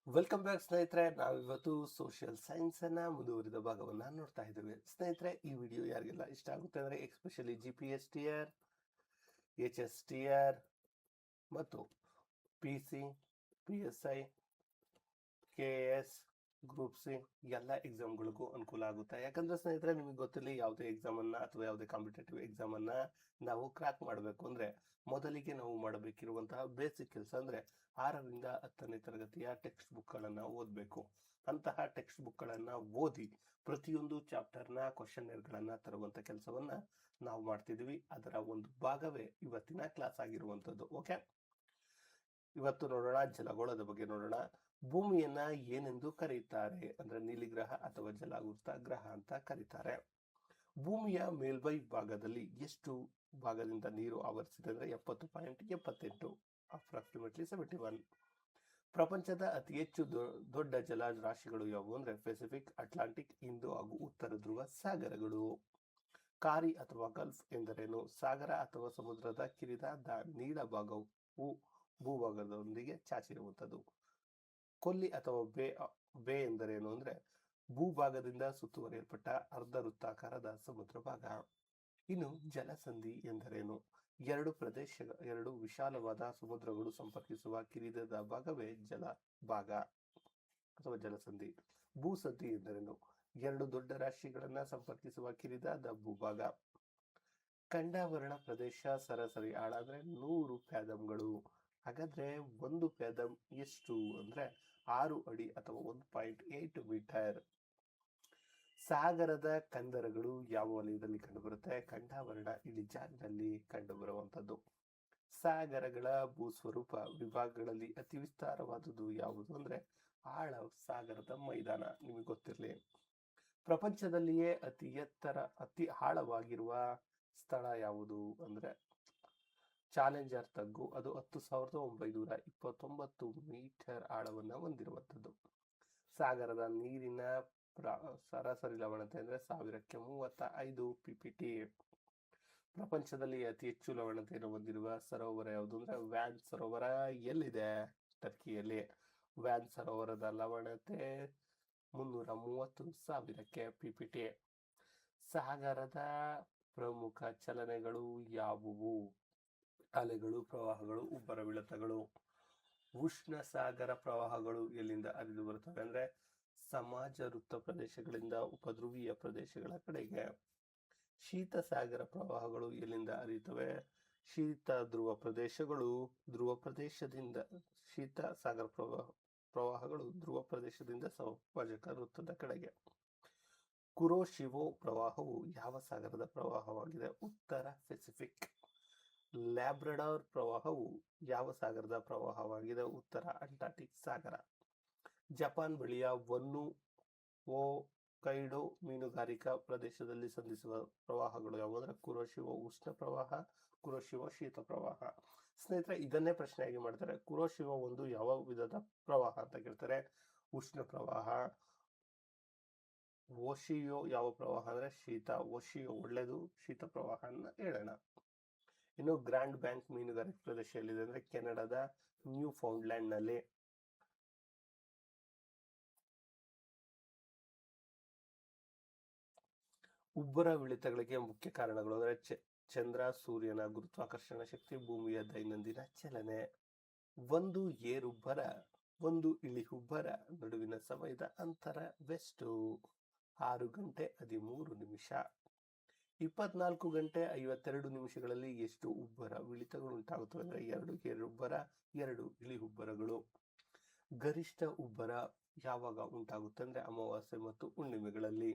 Welcome back ಸ್ನೇಹಿತರೆ. ನಾವಿವತ್ತು social science ಅನ್ನ ಮುಂದುವರಿದ ಭಾಗವನ್ನ ನೋಡ್ತಾ ಇದ್ದೇವೆ. ಸ್ನೇಹಿತರೆ, ಈ ವಿಡಿಯೋ ಯಾರಿಗೆಲ್ಲ ಇಷ್ಟ ಆಗುತ್ತೆ ಅಂದ್ರೆ ಎಸ್ಪೆಷಲಿ GPSTR, HSTR ಮತ್ತು PC, PSI, KS, group C ಎಲ್ಲ ಎಕ್ಸಾಮ್ಗಳಿಗೂ ಅನುಕೂಲ ಆಗುತ್ತೆ. ಯಾಕಂದ್ರೆ ಸ್ನೇಹಿತರೆ, ನಿಮಗೆ ಗೊತ್ತಿರಲಿ, ಯಾವುದೇ ಎಕ್ಸಾಮ್ ಅನ್ನ ಅಥವಾ ಯಾವುದೇ ಕಾಂಪಿಟೇಟಿವ್ ಎಕ್ಸಾಮ್ ಅನ್ನ ನಾವು ಕ್ರ್ಯಾಕ್ ಮಾಡಬೇಕು ಅಂದ್ರೆ ಮೊದಲಿಗೆ ನಾವು ಮಾಡಬೇಕಿರುವಂತಹ ಬೇಸಿಕ್ ಕೆಲಸ ಅಂದ್ರೆ 6ರಿಂದ 10ನೇ ತರಗತಿಯ ಟೆಕ್ಸ್ಟ್ ಬುಕ್ ಗಳನ್ನ ಓದಬೇಕು. ಅಂತಹ ಟೆಕ್ಸ್ಟ್ ಬುಕ್ ಗಳನ್ನ ಓದಿ ಪ್ರತಿಯೊಂದು ಚಾಪ್ಟರ್ನ ಕ್ವಶನ್ ತರುವಂತ ಕೆಲಸವನ್ನ ನಾವು ಮಾಡ್ತಿದ್ವಿ. ಅದರ ಒಂದು ಭಾಗವೇ ಇವತ್ತಿನ ಕ್ಲಾಸ್ ಆಗಿರುವಂತದ್ದು. ಓಕೆ, ಇವತ್ತು ನೋಡೋಣ ಜಲಗೋಳದ ಬಗ್ಗೆ ನೋಡೋಣ. ಭೂಮಿಯನ್ನ ಏನೆಂದು ಕರೆಯುತ್ತಾರೆ ಅಂದ್ರೆ ನೀಲಿ ಗ್ರಹ ಅಥವಾ ಜಲಾವೃತ ಗ್ರಹ ಅಂತ ಕರೀತಾರೆ. ಭೂಮಿಯ ಮೇಲ್ಮೈ ಭಾಗದಲ್ಲಿ ಎಷ್ಟು ಭಾಗದಿಂದ ನೀರು ಆವರಿಸಿದೆ ಅಂದ್ರೆ 70.78, ಅಪ್ರಾಕ್ಸಿಮೇಟ್ಲಿ 71. ಪ್ರಪಂಚದ ಅತಿ ಹೆಚ್ಚು ದೊಡ್ಡ ಜಲರಾಶಿಗಳು ಯಾವುವು ಅಂದ್ರೆ ಪೆಸಿಫಿಕ್, ಅಟ್ಲಾಂಟಿಕ್, ಹಿಂದೂ ಹಾಗೂ ಉತ್ತರ ಧ್ರುವ ಸಾಗರಗಳು. ಕಾರಿ ಅಥವಾ ಗಲ್ಫ್ ಎಂದರೇನು? ಸಾಗರ ಅಥವಾ ಸಮುದ್ರದ ಕಿರಿದ ನೀಳ ಭಾಗವು ಭೂಭಾಗದೊಂದಿಗೆ ಚಾಚಿರುವಂಥದ್ದು. ಕೊಲ್ಲಿ ಅಥವಾ ಬೇ ಎಂದರೇನು ಅಂದ್ರೆ ಭೂಭಾಗದಿಂದ ಸುತ್ತುವರಿಯಲ್ಪಟ್ಟ ಅರ್ಧ ವೃತ್ತಾಕಾರದ ಸಮುದ್ರ ಭಾಗ. ಇನ್ನು ಜಲಸಂಧಿ ಎಂದರೇನು? ಎರಡು ವಿಶಾಲವಾದ ಸಮುದ್ರಗಳು ಸಂಪರ್ಕಿಸುವ ಕಿರಿದಾದ ಭಾಗವೇ ಜಲ ಭಾಗ ಅಥವಾ ಜಲಸಂಧಿ. ಭೂಸಂಧಿ ಎಂದರೇನು? ಎರಡು ದೊಡ್ಡ ರಾಶಿಗಳನ್ನ ಸಂಪರ್ಕಿಸುವ ಕಿರಿದಾದ ಭೂಭಾಗ. ಖಂಡಾವರಣ ಪ್ರದೇಶ ಸರಾಸರಿ ಆಳ ಅಂದ್ರೆ 100 ಫ್ಯಾದಮ್ಗಳು. ಹಾಗಾದ್ರೆ 1 ಫ್ಯಾದಮ್ ಎಷ್ಟು ಅಂದ್ರೆ 6 ಅಡಿ ಅಥವಾ 1.8 ಮೀಟರ್. ಸಾಗರದ ಕಂದರಗಳು ಯಾವ ವಲಯದಲ್ಲಿ ಕಂಡುಬರುತ್ತೆ? ಖಂಡಾವರಣ ಇಳಿಜಾರಿನಲ್ಲಿ ಕಂಡುಬರುವಂತದ್ದು. ಸಾಗರಗಳ ಭೂಸ್ವರೂಪ ವಿಭಾಗಗಳಲ್ಲಿ ಅತಿ ವಿಸ್ತಾರವಾದುದು ಯಾವುದು ಅಂದ್ರೆ ಆಳ ಸಾಗರದ ಮೈದಾನ. ನಿಮಗೆ ಗೊತ್ತಿರಲಿ. ಪ್ರಪಂಚದಲ್ಲಿಯೇ ಅತಿ ಆಳವಾಗಿರುವ ಸ್ಥಳ ಯಾವುದು ಅಂದ್ರೆ ಚಾಲೆಂಜರ್ ತಗ್ಗು. ಅದು 10,929 ಮೀಟರ್ ಆಳವನ್ನ ಹೊಂದಿರುವಂಥದ್ದು. ಸಾಗರದ ನೀರಿನ ಸರಾಸರಿ ಲವಣತೆ ಅಂದ್ರೆ 1035 PPT. ಪ್ರಪಂಚದಲ್ಲಿ ಅತಿ ಹೆಚ್ಚು ಲವಣತೆಯನ್ನು ಹೊಂದಿರುವ ಸರೋವರ ಯಾವುದು ಅಂದ್ರೆ ವ್ಯಾನ್ ಸರೋವರ. ಎಲ್ಲಿದೆ? ಟರ್ಕಿಯಲ್ಲಿ. ವ್ಯಾನ್ ಸರೋವರದ ಲವಣತೆ 330,000 PPT. ಸಾಗರದ ಪ್ರಮುಖ ಚಲನೆಗಳು ಯಾವುವು? ಅಲೆಗಳು, ಪ್ರವಾಹಗಳು, ಉಬ್ಬರವಿಳಿತಗಳು. ಉಷ್ಣ ಸಾಗರ ಪ್ರವಾಹಗಳು ಎಲ್ಲಿಂದ ಹರಿದು ಬರುತ್ತವೆ ಅಂದ್ರೆ ಸಮಾಜ ವೃತ್ತ ಪ್ರದೇಶಗಳಿಂದ ಉಪಧ್ರುವೀಯ ಪ್ರದೇಶಗಳ ಕಡೆಗೆ. ಶೀತ ಸಾಗರ ಪ್ರವಾಹಗಳು ಎಲ್ಲಿಂದ ಹರಿಯುತ್ತವೆ? ಶೀತ ಧ್ರುವ ಪ್ರದೇಶಗಳು ಧ್ರುವ ಪ್ರದೇಶದಿಂದ. ಶೀತ ಸಾಗರ ಪ್ರವಾಹಗಳು ಧ್ರುವ ಪ್ರದೇಶದಿಂದ ಸಮಾಜಕ ವೃತ್ತದ ಕಡೆಗೆ. ಕುರೋಶಿವೋ ಪ್ರವಾಹವು ಯಾವ ಸಾಗರದ ಪ್ರವಾಹವಾಗಿದೆ? ಉತ್ತರ ಪೆಸಿಫಿಕ್. ಲ್ಯಾಬ್ರಡಾರ್ ಪ್ರವಾಹವು ಯಾವ ಸಾಗರದ ಪ್ರವಾಹವಾಗಿದೆ? ಉತ್ತರ ಅಂಟಾರ್ಟಿಕ್ ಸಾಗರ. ಜಪಾನ್ ಬಳಿಯ ಹೊಕ್ಕೈಡೋ ಮೀನುಗಾರಿಕಾ ಪ್ರದೇಶದಲ್ಲಿ ಸಂಧಿಸುವ ಪ್ರವಾಹಗಳು ಯಾವುವು ಅಂದ್ರೆ ಕುರೋಶಿವ ಉಷ್ಣ ಪ್ರವಾಹ, ಕುರೋಶಿವ ಶೀತ ಪ್ರವಾಹ. ಸ್ನೇಹಿತರೆ, ಇದನ್ನೇ ಪ್ರಶ್ನೆಯಾಗಿ ಮಾಡ್ತಾರೆ. ಕುರೋಶಿವ ಒಂದು ಯಾವ ವಿಧದ ಪ್ರವಾಹ ಅಂತ ಕೇಳ್ತಾರೆ? ಉಷ್ಣ ಪ್ರವಾಹ. ಓಶಿಯೋ ಯಾವ ಪ್ರವಾಹ ಅಂದ್ರೆ ಶೀತ. ಓಶಿಯೋ ಒಳ್ಳೆಯದು, ಶೀತ ಪ್ರವಾಹ ಅನ್ನ ಹೇಳೋಣ. ಇನ್ನು ಗ್ರ್ಯಾಂಡ್ ಬ್ಯಾಂಕ್ ಮೀನುಗಾರಿಕೆ ಪ್ರದೇಶ ಎಲ್ಲಿದೆ ಅಂದ್ರೆ ಕೆನಡಾದ ನ್ಯೂ ಫೌಂಡ್ಲ್ಯಾಂಡ್ ನಲ್ಲಿ. ಉಬ್ಬರ ವಿಳಿತಗಳಿಗೆ ಮುಖ್ಯ ಕಾರಣಗಳು ಅಂದ್ರೆ ಚಂದ್ರ, ಸೂರ್ಯನ ಗುರುತ್ವಾಕರ್ಷಣ ಶಕ್ತಿ, ಭೂಮಿಯ ದೈನಂದಿನ ಚಲನೆ. ಒಂದು ಏರುಬ್ಬರ, ಒಂದು ಇಳಿಹುಬ್ಬರ ನಡುವಿನ ಸಮಯದ ಅಂತರವೆಷ್ಟು? 6 ಗಂಟೆ 13 ನಿಮಿಷ. 24 ಗಂಟೆ 52 ನಿಮಿಷಗಳಲ್ಲಿ ಎಷ್ಟು ಉಬ್ಬರ ವಿಳಿತಗಳು ಉಂಟಾಗುತ್ತವೆ ಅಂದ್ರೆ 2 ಏರುಬ್ಬರ, 2 ಇಳಿಹುಬ್ಬರಗಳು. ಗರಿಷ್ಠ ಉಬ್ಬರ ಯಾವಾಗ ಉಂಟಾಗುತ್ತೆ ಅಂದ್ರೆ ಅಮಾವಾಸ್ಯೆ ಮತ್ತು ಹುಣ್ಣಿಮೆಗಳಲ್ಲಿ.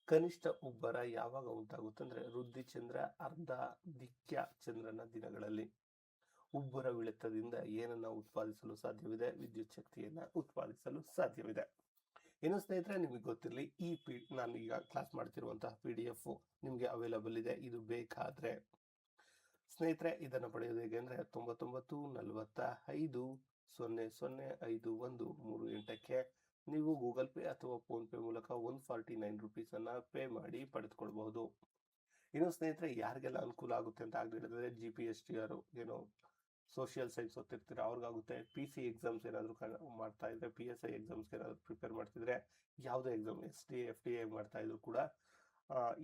ಕನಿಷ್ಠ ಉಬ್ಬರ ಯಾವಾಗ ಉಂಟಾಗುತ್ತೆ ಅಂದ್ರೆ ವೃದ್ಧಿಚಂದ್ರ, ಅರ್ಧ ದಿಕ್ಯ ಚಂದ್ರನ ದಿನಗಳಲ್ಲಿ. ಉಬ್ಬರ ವಿಳಿತದಿಂದ ಏನನ್ನ ಉತ್ಪಾದಿಸಲು ಸಾಧ್ಯವಿದೆ? ವಿದ್ಯುತ್ ಶಕ್ತಿಯನ್ನ ಉತ್ಪಾದಿಸಲು ಸಾಧ್ಯವಿದೆ. ಇನ್ನು ಸ್ನೇಹಿತರೆ, ನಿಮಗೆ ಗೊತ್ತಿರಲಿ, ನಾನು ಈಗ ಕ್ಲಾಸ್ ಮಾಡ್ತಿರುವಂತಹ PDF ನಿಮಗೆ ಅವೈಲಬಲ್ ಇದೆ. ಇದು ಬೇಕಾದ್ರೆ ಸ್ನೇಹಿತರೆ ಇದನ್ನು ಪಡೆಯೋದು ಹೇಗೆ ಅಂದ್ರೆ 99 45 00 5138ಕ್ಕೆ ನೀವು ಗೂಗಲ್ ಪೇ ಅಥವಾ ಫೋನ್ ಪೇ ಮೂಲಕ 149 ರುಪೀಸ್ ಅನ್ನ ಪೇ ಮಾಡಿ ಪಡೆದುಕೊಳ್ಬಹುದು. ಇನ್ನು ಸ್ನೇಹಿತರೆ, ಯಾರಿಗೆಲ್ಲ ಅನುಕೂಲ ಆಗುತ್ತೆ ಅಂತ ಹೇಳಿದ್ರೆ GPSTR ಏನೋ ಸೋಷಿಯಲ್ ಸೈನ್ಸ್ ಓದ್ತಿರ್ತೀರ ಅವ್ರಿಗಾಗುತ್ತೆ. PC ಎಕ್ಸಾಮ್ಸ್ ಏನಾದರೂ ಮಾಡ್ತಾ ಇದ್ರೆ, PSI ಎಕ್ಸಾಮ್ಸ್ಗೆ ಏನಾದರೂ ಪ್ರಿಪೇರ್ ಮಾಡ್ತಿದ್ರೆ, ಯಾವುದೇ ಎಕ್ಸಾಮ್ SDA FDA ಮಾಡ್ತಾ ಇದ್ರು ಕೂಡ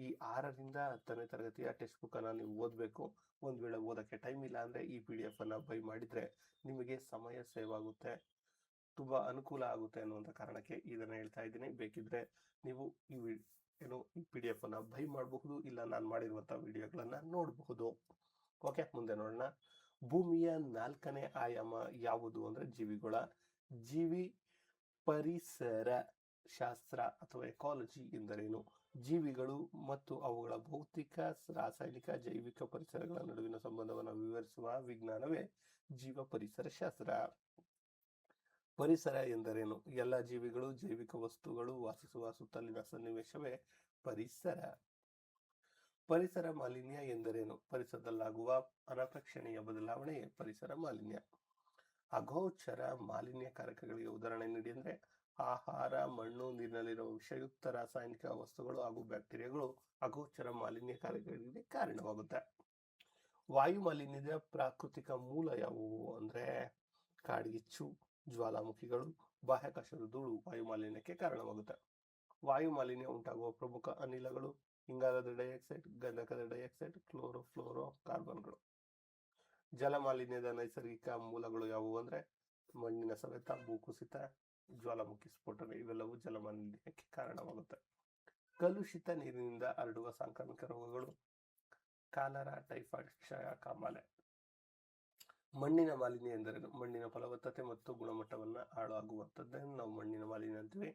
ಈ 6ರಿಂದ 10ನೇ ತರಗತಿಯ ಟೆಕ್ಸ್ಟ್ ಬುಕ್ಕನ್ನು ನೀವು ಓದಬೇಕು. ಒಂದು ವೇಳೆ ಓದೋಕ್ಕೆ ಟೈಮ್ ಇಲ್ಲ ಅಂದರೆ ಈ PDF ಅನ್ನು ಬೈ ಮಾಡಿದರೆ ನಿಮಗೆ ಸಮಯ ಸೇವ್ ಆಗುತ್ತೆ, ತುಂಬ ಅನುಕೂಲ ಆಗುತ್ತೆ ಅನ್ನುವಂಥ ಕಾರಣಕ್ಕೆ ಇದನ್ನು ಹೇಳ್ತಾ ಇದ್ದೀನಿ. ಬೇಕಿದ್ರೆ ನೀವು ಈ PDF ಅನ್ನು ಬೈ ಮಾಡಬಹುದು, ಇಲ್ಲ ನಾನು ಮಾಡಿರುವಂಥ ವಿಡಿಯೋಗಳನ್ನು ನೋಡಬಹುದು. ಓಕೆ, ಮುಂದೆ ನೋಡೋಣ. ಭೂಮಿಯ 4ನೇ ಆಯಾಮ ಯಾವುದು ಅಂದರೆ ಜೀವಿ ಪರಿಸರ ಶಾಸ್ತ್ರ ಅಥವಾ ಎಕಾಲಜಿ ಎಂದರೇನು? ಜೀವಿಗಳು ಮತ್ತು ಅವುಗಳ ಭೌತಿಕ, ರಾಸಾಯನಿಕ, ಜೈವಿಕ ಪರಿಸರಗಳ ನಡುವಿನ ಸಂಬಂಧವನ್ನು ವಿವರಿಸುವ ವಿಜ್ಞಾನವೇ ಜೀವ ಪರಿಸರ ಶಾಸ್ತ್ರ. ಪರಿಸರ ಎಂದರೇನು? ಎಲ್ಲ ಜೀವಿಗಳು, ಜೈವಿಕ ವಸ್ತುಗಳು ವಾಸಿಸುವ ಸುತ್ತಲಿನ ಸನ್ನಿವೇಶವೇ ಪರಿಸರ. ಪರಿಸರ ಮಾಲಿನ್ಯ ಎಂದರೇನು? ಪರಿಸರದಲ್ಲಾಗುವ ಅನಪೇಕ್ಷಣೀಯ ಬದಲಾವಣೆಯೇ ಪರಿಸರ ಮಾಲಿನ್ಯ. ಅಗೋಚರ ಮಾಲಿನ್ಯಕಾರಕಗಳಿಗೆ ಉದಾಹರಣೆ ನೀಡಿ ಅಂದರೆ ಆಹಾರ, ಮಣ್ಣು, ನೀರಿನಲ್ಲಿರುವ ವಿಷಯುಕ್ತ ರಾಸಾಯನಿಕ ವಸ್ತುಗಳು ಹಾಗೂ ಬ್ಯಾಕ್ಟೀರಿಯಾಗಳು ಅಗೋಚರ ಮಾಲಿನ್ಯಕಾರಕಗಳಿಗೆ ಕಾರಣವಾಗುತ್ತೆ. ವಾಯು ಮಾಲಿನ್ಯದ ಪ್ರಾಕೃತಿಕ ಮೂಲ ಯಾವುವು ಅಂದರೆ ಕಾಡ್ಗಿಚ್ಚು, ಜ್ವಾಲಾಮುಖಿಗಳು, ಬಾಹ್ಯಾಕಾಶದ ಧೂಳು ವಾಯು ಮಾಲಿನ್ಯಕ್ಕೆ ಕಾರಣವಾಗುತ್ತೆ. ವಾಯು ಮಾಲಿನ್ಯ ಉಂಟಾಗುವ ಪ್ರಮುಖ ಅನಿಲಗಳು ಇಂಗಾಲದ ಡೈಆಕ್ಸೈಡ್, ಗಂಧಕದ ಡೈಆಕ್ಸೈಡ್, ಕ್ಲೋರೋ ಕಾರ್ಬನ್ಗಳು. ಜಲ ಮಾಲಿನ್ಯದ ನೈಸರ್ಗಿಕ ಮೂಲಗಳು ಯಾವುವು ಅಂದರೆ ಮಣ್ಣಿನ ಸವೆತ, ಭೂಕುಸಿತ, ಜ್ವಾಲಾಮುಖಿ ಸ್ಫೋಟನೆ ಇವೆಲ್ಲವೂ ಜಲ ಮಾಲಿನ್ಯಕ್ಕೆ ಕಾರಣವಾಗುತ್ತೆ. ಕಲುಷಿತ ನೀರಿನಿಂದ ಹರಡುವ ಸಾಂಕ್ರಾಮಿಕ ರೋಗಗಳು ಕಾಲರಾ, ಟೈಫಾಯ್ಡ್, ಕ್ಷಯ, ಕಾಮಾಲೆ. ಮಣ್ಣಿನ ಮಾಲಿನ್ಯ ಎಂದರೇನು? ಮಣ್ಣಿನ ಫಲವತ್ತತೆ ಮತ್ತು ಗುಣಮಟ್ಟವನ್ನು ಹಾಳಾಗುವಂಥದ್ದನ್ನು ನಾವು ಮಣ್ಣಿನ ಮಾಲಿನ್ಯ ಅಂತೀವಿ.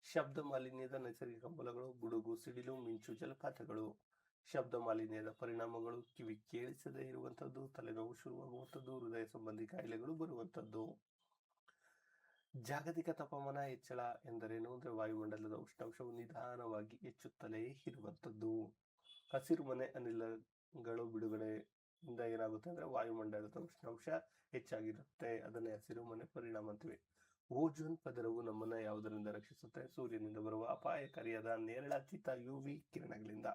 ಶಬ್ದ ಮಾಲಿನ್ಯದ ನೈಸರ್ಗಿಕ ಮೂಲಗಳು ಗುಡುಗು, ಸಿಡಿಲು, ಮಿಂಚು, ಜಲಪಾತಗಳು. ಶಬ್ದ ಮಾಲಿನ್ಯದ ಪರಿಣಾಮಗಳು ಕಿವಿ ಕೇಳಿಸದೇ ಇರುವಂಥದ್ದು, ತಲೆನೋವು ಶುರುವಾಗುವಂಥದ್ದು, ಹೃದಯ ಸಂಬಂಧಿ ಕಾಯಿಲೆಗಳು ಬರುವಂಥದ್ದು. ಜಾಗತಿಕ ತಾಪಮಾನ ಹೆಚ್ಚಳ ಎಂದರೇನು ಅಂದರೆ ವಾಯುಮಂಡಲದ ಉಷ್ಣಾಂಶವು ನಿಧಾನವಾಗಿ ಹೆಚ್ಚುತ್ತಲೇ ಇರುವಂಥದ್ದು. ಹಸಿರುಮನೆ ಅನಿಲಗಳು ಬಿಡುಗಡೆಯಿಂದ ಏನಾಗುತ್ತೆ ಅಂದರೆ ವಾಯುಮಂಡಲದ ಉಷ್ಣಾಂಶ ಹೆಚ್ಚಾಗಿರುತ್ತೆ, ಅದನ್ನೇ ಹಸಿರುಮನೆ ಪರಿಣಾಮ ಅಂತೀವಿ. ಓಜೋನ್ ಪದರವು ನಮ್ಮನ್ನು ಯಾವುದರಿಂದ ರಕ್ಷಿಸುತ್ತೆ? ಸೂರ್ಯನಿಂದ ಬರುವ ಅಪಾಯಕಾರಿಯಾದ ನೇರಳಾತೀತ UV ಕಿರಣಗಳಿಂದ.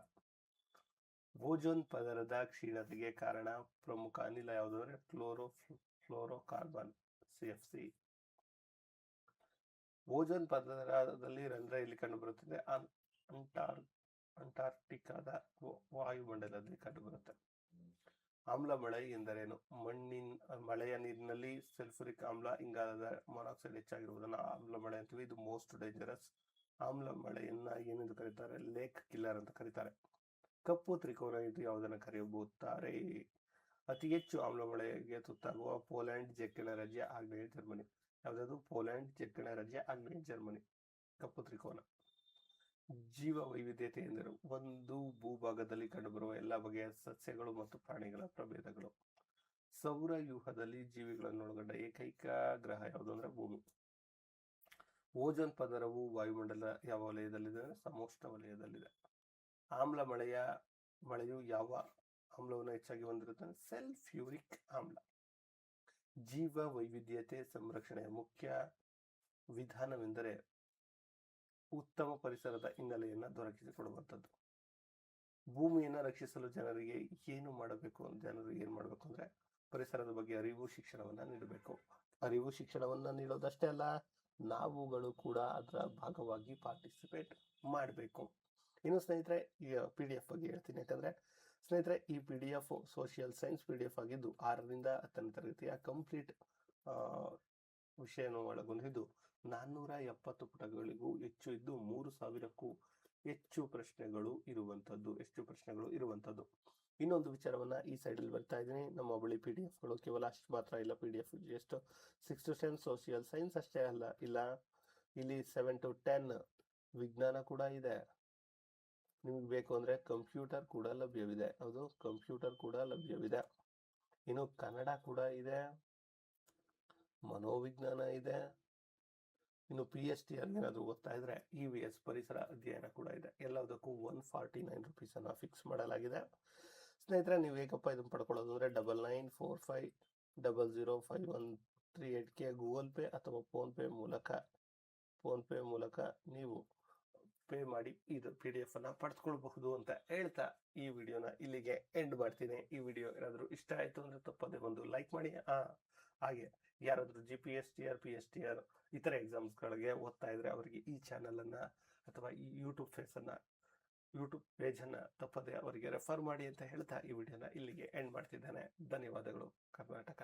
ಓಜೋನ್ ಪದರದ ಕ್ಷೀಣತೆಗೆ ಕಾರಣ ಪ್ರಮುಖ ಅನಿಲ ಯಾವುದು ಅಂದರೆ ಫ್ಲೋರೋಕಾರ್ಬನ್, CFC. ಓಜೋನ್ ಪದರದಲ್ಲಿ ರಂಧ್ರ ಎಲ್ಲಿ ಕಂಡುಬರುತ್ತದೆ? ಅಂಟಾರ್ಕ್ಟಿಕಾದ ವಾಯುಮಂಡಲದಲ್ಲಿ ಕಂಡುಬರುತ್ತೆ. ಆಮ್ಲ ಮಳೆ ಎಂದರೇನು? ಮಳೆಯ ನೀರಿನಲ್ಲಿ ಸಲ್ಫ್ಯೂರಿಕ್ ಆಮ್ಲ, ಇಂಗಾಲದ ಮೊನಾಕ್ಸೈಡ್ ಹೆಚ್ಚಾಗಿರುವುದನ್ನು ಆಮ್ಲ ಮಳೆ ಅಂತೀವಿ. ಇದು ಮೋಸ್ಟ್ ಡೇಂಜರಸ್. ಆಮ್ಲ ಮಳೆಯನ್ನ ಏನೆಂದು ಕರೀತಾರೆ? ಲೇಕ್ ಕಿಲ್ಲರ್ ಅಂತ ಕರೀತಾರೆ. ಕಪ್ಪು ತ್ರಿಕೋನ ಇದು ಯಾವುದನ್ನು ಕರೆಯಬಹುತ್ತಾರೆ? ಅತಿ ಹೆಚ್ಚು ಆಮ್ಲ ಮಳೆಗೆ ತುತ್ತಾಗುವ ಪೋಲೆಂಡ್, ಚೆಕ್ ಗಣರಾಜ್ಯ, ಆಗ್ನೇಯ ಜರ್ಮನಿ. ಯಾವುದಾದ್ರು? ಪೋಲೆಂಡ್, ಚೆಕ್ ಗಣರಾಜ್ಯ, ಆಗ್ನೇಯ ಜರ್ಮನಿ. ಕಪ್ಪು ತ್ರಿಕೋನ. ಜೀವ ವೈವಿಧ್ಯತೆ ಎಂದರೆ ಒಂದು ಭೂಭಾಗದಲ್ಲಿ ಕಂಡುಬರುವ ಎಲ್ಲ ಬಗೆಯ ಸಸ್ಯಗಳು ಮತ್ತು ಪ್ರಾಣಿಗಳ ಪ್ರಭೇದಗಳು. ಸೌರವ್ಯೂಹದಲ್ಲಿ ಜೀವಿಗಳನ್ನೊಳಗೊಂಡ ಏಕೈಕ ಗ್ರಹ ಯಾವುದು ಅಂದರೆ ಭೂಮಿ. ಓಜೋನ್ ಪದರವು ವಾಯುಮಂಡಲ ಯಾವ ವಲಯದಲ್ಲಿದೆ ಅಂದರೆ ಸಮೋಷ್ಣ ವಲಯದಲ್ಲಿದೆ. ಆಮ್ಲ ಮಳೆಯು ಯಾವ ಆಮ್ಲವನ್ನು ಹೆಚ್ಚಾಗಿ ಹೊಂದಿರುತ್ತೆ? ಸಲ್ಫ್ಯೂರಿಕ್ ಆಮ್ಲ. ಜೀವ ವೈವಿಧ್ಯತೆ ಸಂರಕ್ಷಣೆಯ ಮುಖ್ಯ ವಿಧಾನವೆಂದರೆ ಉತ್ತಮ ಪರಿಸರದ ಹಿನ್ನೆಲೆಯನ್ನು ದೊರಕಿಸಿಕೊಡುವಂಥದ್ದು. ಭೂಮಿಯನ್ನು ರಕ್ಷಿಸಲು ಜನರಿಗೆ ಏನು ಮಾಡಬೇಕು ಅಂದರೆ ಪರಿಸರದ ಬಗ್ಗೆ ಅರಿವು ಶಿಕ್ಷಣವನ್ನು ನೀಡಬೇಕು. ಅರಿವು ಶಿಕ್ಷಣವನ್ನು ನೀಡೋದಷ್ಟೇ ಅಲ್ಲ, ನಾವುಗಳು ಕೂಡ ಅದರ ಭಾಗವಾಗಿ ಪಾರ್ಟಿಸಿಪೇಟ್ ಮಾಡಬೇಕು. ಇನ್ನು ಸ್ನೇಹಿತರೆ, ಈ PDF ಬಗ್ಗೆ ಹೇಳ್ತೀನಿ. ಯಾಕಂದರೆ ಸ್ನೇಹಿತರೆ, ಈ PDF ಸೋಷಿಯಲ್ ಸೈನ್ಸ್ PDF ಆಗಿದ್ದು 6ರಿಂದ 10ನೇ ತರಗತಿಯ ಕಂಪ್ಲೀಟ್ ವಿಷಯವನ್ನು ಒಳಗೊಂಡಿದ್ದು 470 ಪುಟಗಳಿಗೂ ಹೆಚ್ಚು ಇದ್ದು 3000ಕ್ಕೂ ಹೆಚ್ಚು ಪ್ರಶ್ನೆಗಳು ಇರುವಂಥದ್ದು. ಇನ್ನೊಂದು ವಿಚಾರವನ್ನು ಈ ಸೈಡಲ್ಲಿ ಬರ್ತಾ ಇದ್ದೀನಿ. ನಮ್ಮ ಬಳಿ PDF ಕೇವಲ ಅಷ್ಟು ಮಾತ್ರ ಇಲ್ಲ. PDF ಎಷ್ಟು 6 to 10 ಸೋಷಿಯಲ್ ಸೈನ್ಸ್ ಅಷ್ಟೇ ಅಲ್ಲ, ಇಲ್ಲಿ 7 to 10 ವಿಜ್ಞಾನ ಕೂಡ ಇದೆ. ನಿಮಗೆ ಬೇಕು ಅಂದರೆ ಕಂಪ್ಯೂಟರ್ ಕೂಡ ಲಭ್ಯವಿದೆ. ಇನ್ನು ಕನ್ನಡ ಕೂಡ ಇದೆ, ಮನೋವಿಜ್ಞಾನ ಇದೆ. ಇನ್ನು PhD ಏನಾದರೂ ಓದ್ತಾ ಇದ್ರೆ EVS ಪರಿಸರ ಅಧ್ಯಯನ ಕೂಡ ಇದೆ. ಎಲ್ಲದಕ್ಕೂ 149 ರೂಪೀಸನ್ನು ಫಿಕ್ಸ್ ಮಾಡಲಾಗಿದೆ. ಸ್ನೇಹಿತರೆ, ನೀವು ಹೇಗಪ್ಪ ಇದನ್ನು ಪಡ್ಕೊಳ್ಳೋದು ಅಂದರೆ 9945005138ಗೆ ಗೂಗಲ್ ಪೇ ಅಥವಾ ಫೋನ್ ಪೇ ಮೂಲಕ ನೀವು ಪೇ ಮಾಡಿ ಇದು PDF ಅನ್ನ ಪಡೆದುಕೊಳ್ಬಹುದು ಅಂತ ಹೇಳ್ತಾ ಈ ವಿಡಿಯೋನ ಇಲ್ಲಿಗೆ ಎಂಡ್ ಮಾಡ್ತೀನಿ. ಈ ವಿಡಿಯೋ ಏನಾದರೂ ಇಷ್ಟ ಆಯಿತು ಅಂದರೆ ತಪ್ಪದೆ ಒಂದು ಲೈಕ್ ಮಾಡಿ. ಹಾಗೆ ಯಾರಾದರೂ GPS TR PSTR ಇತರ ಎಕ್ಸಾಮ್ಸ್ಗಳಿಗೆ ಓದ್ತಾ ಇದ್ರೆ ಅವರಿಗೆ ಈ ಚಾನಲನ್ನು ಅಥವಾ ಈ ಯೂಟ್ಯೂಬ್ ಪೇಜನ್ನು ತಪ್ಪದೆ ಅವರಿಗೆ ರೆಫರ್ ಮಾಡಿ ಅಂತ ಹೇಳ್ತಾ ಈ ವಿಡಿಯೋನ ಇಲ್ಲಿಗೆ ಎಂಡ್ ಮಾಡ್ತಿದ್ದೇನೆ. ಧನ್ಯವಾದಗಳು. ಕರ್ನಾಟಕ.